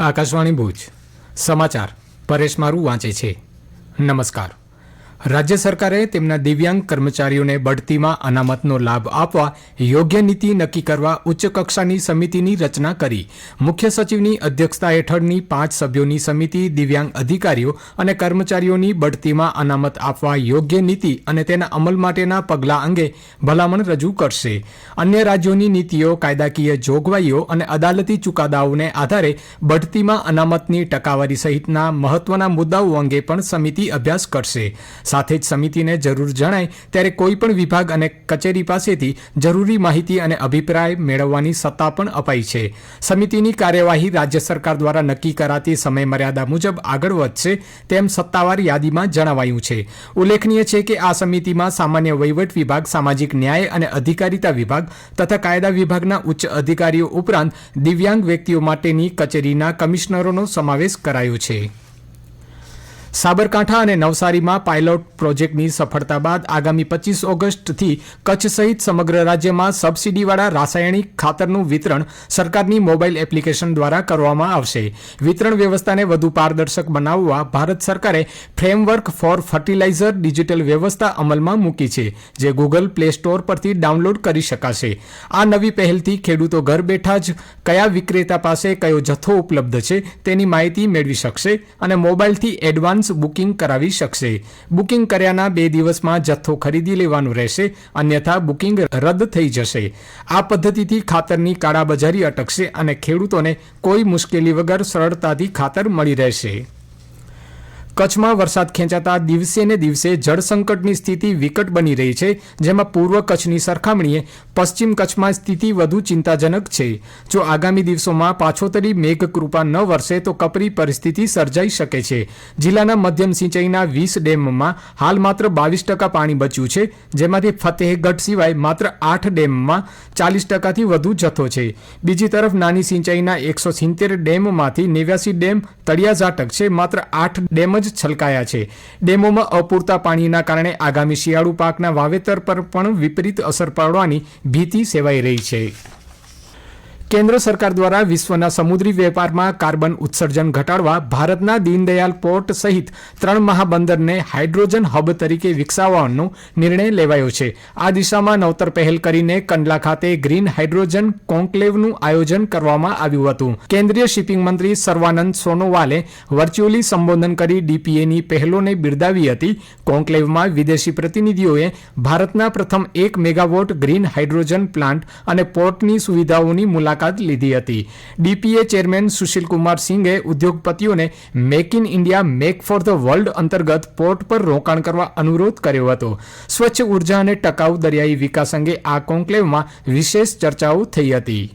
આકાશવાણી ભુજ સમાચાર પરેશ મારું વાંચે છે. નમસ્કાર. રાજ્ય સરકારે તેમના દિવ્યાંગ કર્મચારીઓને બઢતીમાં અનામતનો લાભ આપવા યોગ્ય નીતિ નક્કી કરવા ઉચ્ચ કક્ષાની સમિતિની રચના કરી. મુખ્ય સચિવની અધ્યક્ષતા હેઠળની 5 સભ્યોની સમિતિ દિવ્યાંગ અધિકારીઓ અને કર્મચારીઓની બઢતીમાં અનામત આપવા યોગ્ય નીતિ અને તેના અમલ માટેના પગલાં અંગે ભલામણ રજૂ કરશે. અન્ય રાજ્યોની નીતિઓ, કાયદાકીય જોગવાઈઓ અને અદાલતી ચુકાદાઓને આધારે બઢતીમાં અનામતની ટકાવારી સહિતના મહત્વના મુદ્દાઓ અંગે પણ સમિતિ અભ્યાસ કરશે. સાથે જ સમિતિને જરૂર જણાય ત્યારે કોઈપણ વિભાગ અને કચેરી પાસેથી જરૂરી માહિતી અને અભિપ્રાય મેળવવાની સત્તા પણ અપાઈ છે. સમિતિની કાર્યવાહી રાજ્ય સરકાર દ્વારા નક્કી કરાતી સમયમર્યાદા મુજબ આગળ વધશે તેમ સત્તાવાર યાદીમાં જણાવાયું છે. ઉલ્લેખનીય છે કે આ સમિતિમાં સામાન્ય વહીવટ વિભાગ, સામાજિક ન્યાય અને અધિકારીતા વિભાગ તથા કાયદા વિભાગના ઉચ્ચ અધિકારીઓ ઉપરાંત દિવ્યાંગ વ્યક્તિઓ માટેની કચેરીના કમિશનરોનો સમાવેશ કરાયો છે. સાબરકાંઠા અને નવસારીમાં પાયલોટ પ્રોજેક્ટની સફળતા બાદ આગામી 25 ઓગસ્ટથી કચ્છ સહિત સમગ્ર રાજ્યમાં સબસિડીવાળા રાસાયણિક ખાતરનું વિતરણ સરકારની મોબાઈલ એપ્લિકેશન દ્વારા કરવામાં આવશે. વિતરણ વ્યવસ્થાને વધુ પારદર્શક બનાવવા ભારત સરકારે ફ્રેમવર્ક ફોર ફર્ટિલાઇઝર ડિજિટલ વ્યવસ્થા અમલમાં મૂકી છે, જે ગૂગલ પ્લે સ્ટોર પરથી ડાઉનલોડ કરી શકાશે. આ નવી પહેલથી ખેડૂતો ઘર બેઠા જ કયા વિક્રેતા પાસે કયો જથ્થો ઉપલબ્ધ છે તેની માહિતી મેળવી શકશે અને મોબાઈલથી એડવાન્સ બુકિંગ કરાવી શકશે. બુકિંગ કર્યાના 2 દિવસમાં જથ્થો ખરીદી લેવાનો રહેશે, અન્યથા બુકિંગ રદ થઈ જશે. આ પદ્ધતિથી ખાતરની કાળાબજારી અટકશે અને ખેડૂતોને કોઈ મુશ્કેલી વગર સરળતાથી ખાતર મળી રહેશે. કચ્છમાં વરસાદ ખેંચાતા દિવસે ને દિવસે જળસંકટની સ્થિતિ વિકટ બની રહી છે, જેમાં પૂર્વ કચ્છની સરખામણીએ પશ્ચિમ કચ્છમાં સ્થિતિ વધુ ચિંતાજનક છે. જો આગામી દિવસોમાં પાછોતરી મેઘકૃપા ન વરસે તો કપરી પરિસ્થિતિ સર્જાઈ શકે છે. જિલ્લાના મધ્યમ સિંચાઈના 20 ડેમમાં હાલ માત્ર 22% પાણી બચ્યું છે, જેમાંથી ફતેહગઢ સિવાય માત્ર 8 ડેમમાં 40%થી વધુ જથ્થો છે. બીજી તરફ નાની સિંચાઈના 170 ડેમમાંથી 89 ડેમ તળિયાઝાટક છે, માત્ર 8 ડેમ જ છલકાયા છે. ડેમોમાં અપૂરતા પાણીના કારણે આગામી શિયાળુ પાકના વાવેતર પર પણ વિપરીત અસર પડવાની ભીતિ સેવાઈ રહી છે. કેન્દ્ર સરકાર દ્વારા વિશ્વના સમુદ્રી વેપારમાં કાર્બન ઉત્સર્જન ઘટાડવા ભારતના દીનદયાલ પોર્ટ સહિત 3 મહાબંદરને હાઇડ્રોજન હબ તરીકે વિકસાવવાનો નિર્ણય લેવાયો છે. આ દિશામાં નવતર પહેલ કરીને કંડલા ખાતે ગ્રીન હાઇડ્રોજન કોન્ક્લેવનું આયોજન કરવામાં આવ્યું હતું. કેન્દ્રીય શિપિંગ મંત્રી સર્વાનંદ સોનોવાલે વર્ચ્યુઅલી સંબોધન કરી ડીપીએની પહેલોને બિરદાવી હતી. કોન્ક્લેવમાં વિદેશી પ્રતિનિધિઓએ ભારતના પ્રથમ 1 મેગાવોટ ગ્રીન હાઇડ્રોજન પ્લાન્ટ અને પોર્ટની સુવિધાઓની મુલાકાત લીધી હતી. ડીપીએ ચેરમેન સુશીલ કુમાર સિંઘે ઉદ્યોગપતિઓને make in India make for the world અંતર્ગત પોર્ટ પર રોકાણ કરવા અનુરોધ કર્યો હતો. સ્વચ્છ ઉર્જા અને ટકાઉ દરિયાઈ વિકાસ અંગે આ કોન્ક્લેવમાં વિશેષ ચર્ચાઓ થઈ હતી.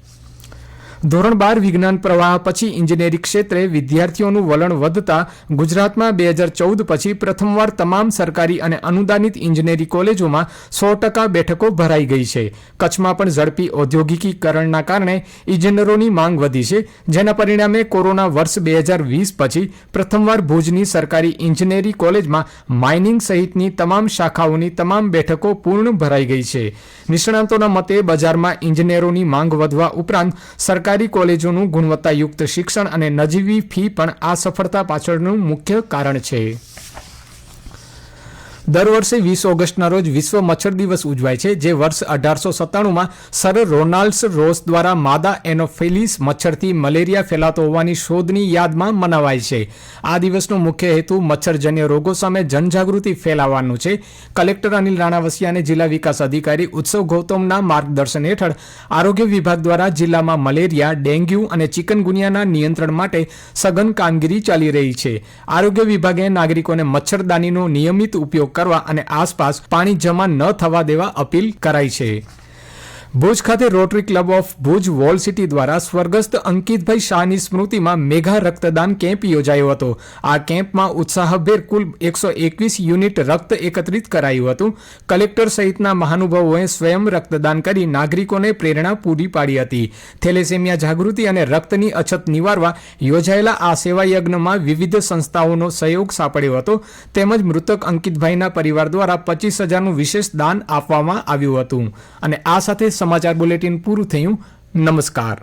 ધોરણ 12 વિજ્ઞાન પ્રવાહ પછી ઇન્જિનિયરિંગ ક્ષેત્રે વિદ્યાર્થીઓનું વલણ વધતા ગુજરાતમાં 2014 પછી પ્રથમવાર તમામ સરકારી અને અનુદાનિત ઇજનેરી કોલેજોમાં 100% બેઠકો ભરાઈ ગઈ છે. કચ્છમાં પણ ઝડપી ઔદ્યોગિકીકરણના કારણે ઇજનેરોની માંગ વધી છે, જેના પરિણામે કોરોના વર્ષ 2020 પછી પ્રથમવાર ભુજની સરકારી ઇજનેરી કોલેજમાં માઇનિંગ સહિતની તમામ શાખાઓની તમામ બેઠકો પૂર્ણ ભરાઈ ગઈ છે. નિષ્ણાતોના મતે બજારમાં ઇજનેરોની માંગ વધવા ઉપરાંત સરકારી કોલેજોનું ગુણવત્તાયુક્ત શિક્ષણ અને નજીવી ફી પણ આ સફળતા પાછળનું મુખ્ય કારણ છે. દર વર્ષે 20 ઓગસ્ટના રોજ વિશ્વ મચ્છર દિવસ ઉજવાય છે, જે વર્ષ 1897માં સર રોનાલ્ડ રોસ દ્વારા માદા એનોફિલિસ મચ્છરથી મલેરિયા ફેલાતો હોવાની શોધની યાદમાં મનાવાય છે. આ દિવસનો મુખ્ય હેતુ મચ્છરજન્ય રોગો સામે જનજાગૃતિ ફેલાવવાનો છે. કલેક્ટર અનિલ રાણાવસિયા અને જિલ્લા વિકાસ અધિકારી ઉત્સવ ગૌતમના માર્ગદર્શન હેઠળ આરોગ્ય વિભાગ દ્વારા જિલ્લામાં મલેરિયા, ડેન્ગ્યુ અને ચિકનગુનિયાના નિયંત્રણ માટે સઘન કામગીરી ચાલી રહી છે. આરોગ્ય વિભાગે નાગરિકોને મચ્છરદાનીનો નિયમિત ઉપયોગ કરવા અને આસપાસ પાણી જમા ન થવા દેવા અપીલ કરાઈ છે. ભુજ ખાતે rotary club of Bhuj wall city દ્વારા સ્વર્ગસ્થ અંકિતભાઈ શાહની સ્મૃતિમાં મેગા રક્તદાન કેમ્પ યોજાયો હતો. આ કેમ્પમાં ઉત્સાહભેર કુલ 121 યુનિટ રક્ત એકત્રિત કરાયું હતું. કલેક્ટર સહિતના મહાનુભાવોએ સ્વયં રક્તદાન કરી નાગરિકોને પ્રેરણા પૂરી પાડી હતી. થેલેસેમિયા જાગૃતિ અને રક્તની અછત નિવારવા યોજાયેલા આ સેવા યજ્ઞમાં વિવિધ સંસ્થાઓનો સહયોગ સાંપડ્યો હતો, તેમજ મૃતક અંકિતભાઈના પરિવાર દ્વારા 25,000નું વિશેષ દાન આપવામાં આવ્યું હતું. અને આ સાથે સમાચાર બુલેટિન પૂરું થયું. નમસ્કાર.